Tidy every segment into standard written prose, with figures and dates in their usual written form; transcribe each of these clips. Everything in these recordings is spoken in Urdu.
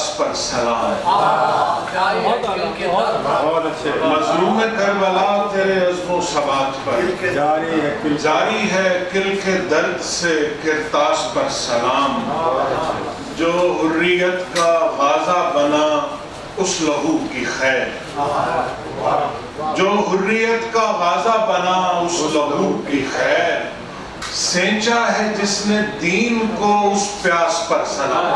پیاس پر سلام. مظلوم کربلا تیرے عزم و ثبات پر جاری ہے کل کے درد سے کرتاس پر سلام. جو حریت کا غازہ بنا اس لہو کی خیر, جو حریت کا غازہ بنا اس لہو کی خیر, سینچا ہے جس نے دین کو اس پیاس پر سلام.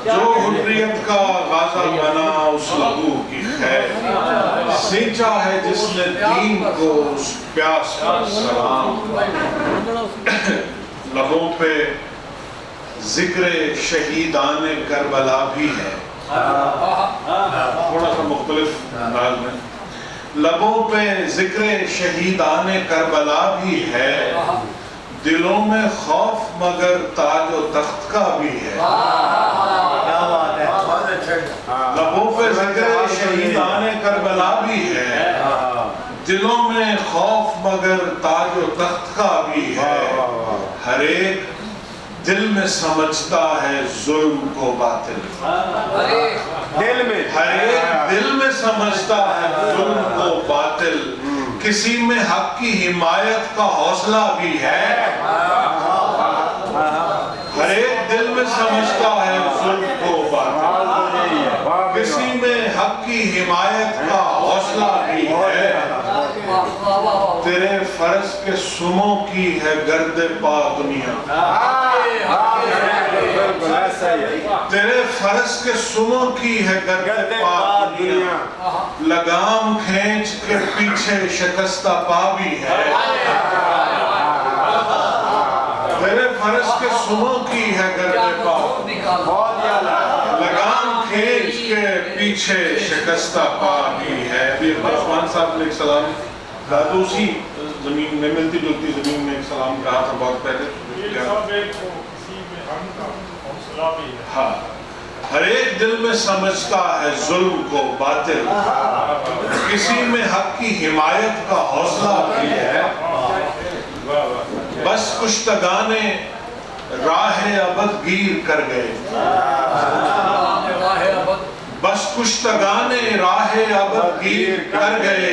جو حریت کا غازہ بنا اس لہو کی خیر, سینچا ہے جس نے دین کو اس پیاس پر سلام. لبوں پہ ذکر شہیدان کربلا بھی ہے, تھوڑا سا مختلف انداز میں. لبوں پہ ذکر شہیدان کربلا بھی ہے, دلوں میں خوف مگر تاج و تخت کا بھی ہے. لبوں پہ ذکر شہیدان کربلا بھی ہے, دلوں میں خوف مگر تاج و تخت کا بھی ہے. ہر ایک دل میں سمجھتا ہے ظلم کو باطل, ہر ایک دل میں سمجھتا ہے ظلم کو باطل. کسی میں حق کی حمایت کا حوصلہ بھی ہے, ہر ایک دل میں سمجھتا ہے ظلم کو باطل. کسی میں حق کی حمایت کا حوصلہ بھی ہے. تیرے فرض کے سموں کی ہے گرد پا دنیا, تیرے فرض کے سموں کی ہے گرد پا دنیا. لگام کھینچ کے پیچھے شکستہ پا بھی ہے, تیرے فرض کے سموں کی ہے گرد پا, لگام کھینچ کے پیچھے شکستہ پا بھی ہے. ابھی عثمان صاحب نے ایک سلام دادو اسی زمین میں ملتی جلتی زمین میں ایک سلام کہا تھا بہت پہلے. ہاں, ہر ایک دل میں سمجھتا ہے ظلم کو باطل, کسی میں حق کی حمایت کا حوصلہ بھی ہے. بس کشتگان راہ ابد گیر کر گئے, بس کشتگان راہ ابد گیر کر گئے,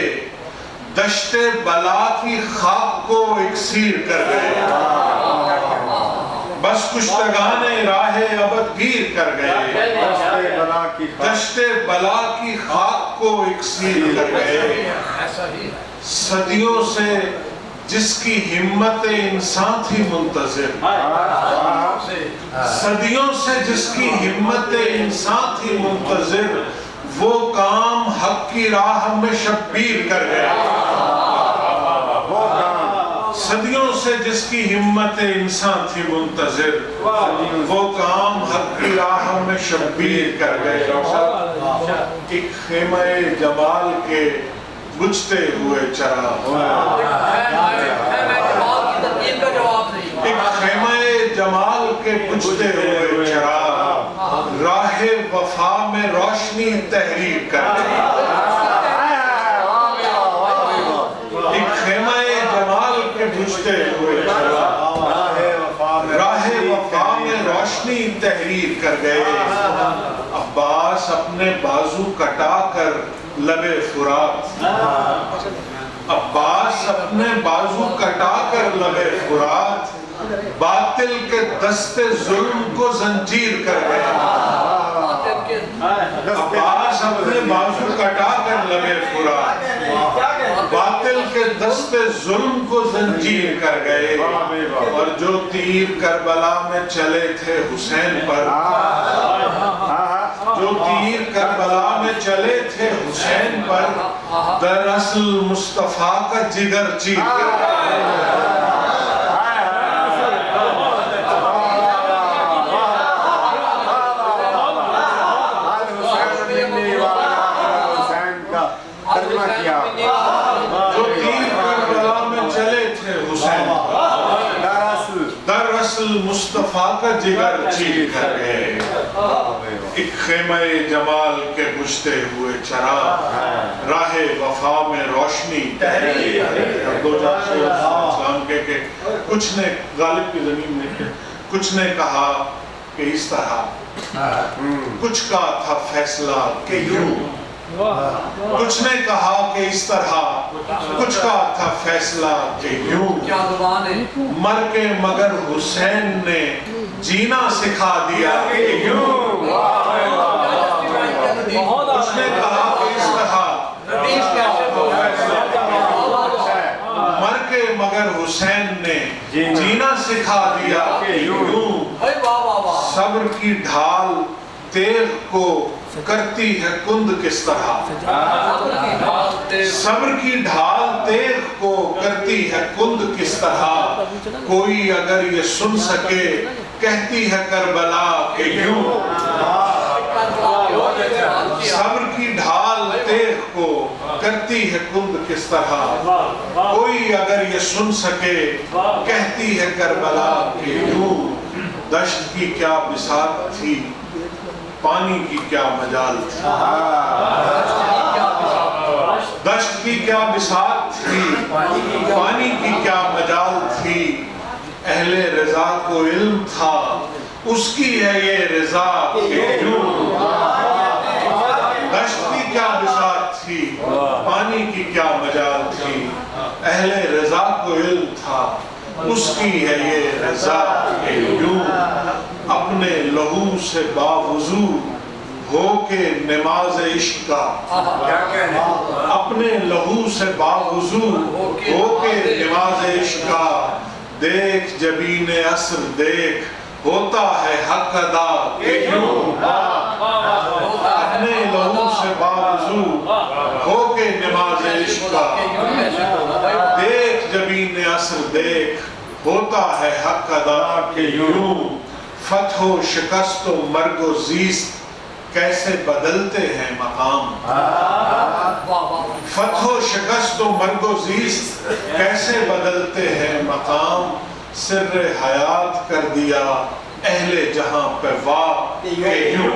دشت بلا کی خاک کو اکسیر کر گئے. بس کشتگان راہ ابد گیر کر گئے, دشت بلا کی خاک کو اکسیر کر گئے. صدیوں سے جس کی ہمت انسان تھی منتظر, صدیوں سے جس کی ہمت انسان تھی منتظر, وہ کام حق کی راہ میں شبیر کر گیا. صدیوں سے جس کی ہمت انسان تھی منتظر, وہ کام حق کی راہ میں شبیر کر گئے. ایک خیمہ جمال کے بجھتے ہوئے چراغ, ایک خیمہ جمال کے بجھتے ہوئے چراغ, راہ وفا میں روشنی تحریر کر گئے. ایک خیمہ جمال کے بجھتے ہوئے چراغ, راہ وفا میں روشنی تحریر کر گئے. عباس اپنے بازو کٹا کر لبے فرات, عباس اپنے بازو کٹا کر لبے فرات, باطل کے دست ظلم کو زنجیر کر گئے. عباس اپنے بازو کٹا کر لبے فرات, باطل کے دست ظلم کو زنجیر کر گئے. اور جو تیر کربلا میں چلے تھے حسین پر, جو تیر کربلا میں چلے تھے حسین پر, دراصل مصطفیٰ کا جگر چیر کر گئے. جو تیر کربلا میں چلے تھے حسین پر, دراصل مصطفیٰ کا جگر چیر کر گئے. ایک خیمہ جمال کے بجھتے ہوئے چراغ, راہ وفا میں روشنی تحریر. دو جان سے اسلام کے کچھ نے غالب کی زمین میں کچھ نے کہا کہ اس طرح، کچھ کا تھا فیصلہ کہ یوں، کچھ نے کہا کہ اس طرح، کچھ کا تھا فیصلہ کہ یوں، مر کے مگر حسین نے جینا سکھا دیا کہ یوں، کچھ نے کہا کہ اس طرح، مر کے مگر حسین نے جینا سکھا دیا کہ یوں، صبر کی ڈھال تیغ کو کرتی ہے کند کس طرح، صبر کی ڈھال تیغ کو کرتی ہے کند کس طرح، کوئی اگر یہ سن سکے کہتی ہے کربلا کہ یوں، صبر کی ڈھال تیغ کو کرتی ہے کند کس طرح، کوئی اگر یہ سن سکے کہتی ہے کربلا کہ یوں، دشت کی کیا بساط تھی پانی کی کیا مجال تھی، دشت کی کیا بساط تھی پانی کی کیا مجال تھی، اہل رضا کو علم تھا اس کی ہے یہ رضا کہ یوں، دشت کی کیا بساط تھی پانی کی کیا مجال تھی، اہل رضا کو علم تھا اس کی ہے یہ رضا کہ یوں، اپنے لہو سے باوضو ہو کے نماز عشق کا، اپنے لہو سے باوضو ہو کے نماز عشق کا، دیکھ جبین عصر دیکھ ہوتا ہے حق ادا کہ یوں، اپنے لہو سے باوضو ہو کے نماز عشق کا، دیکھ جبین عصر دیکھ ہوتا ہے حق ادا کہ یوں، فتح و شکست و مرگ و زیست کیسے بدلتے ہیں مقام، فتح و شکست و مرگ و زیست کیسے بدلتے ہیں مقام، سر حیات کر دیا اہل جہاں پہ واہ کہ یوں۔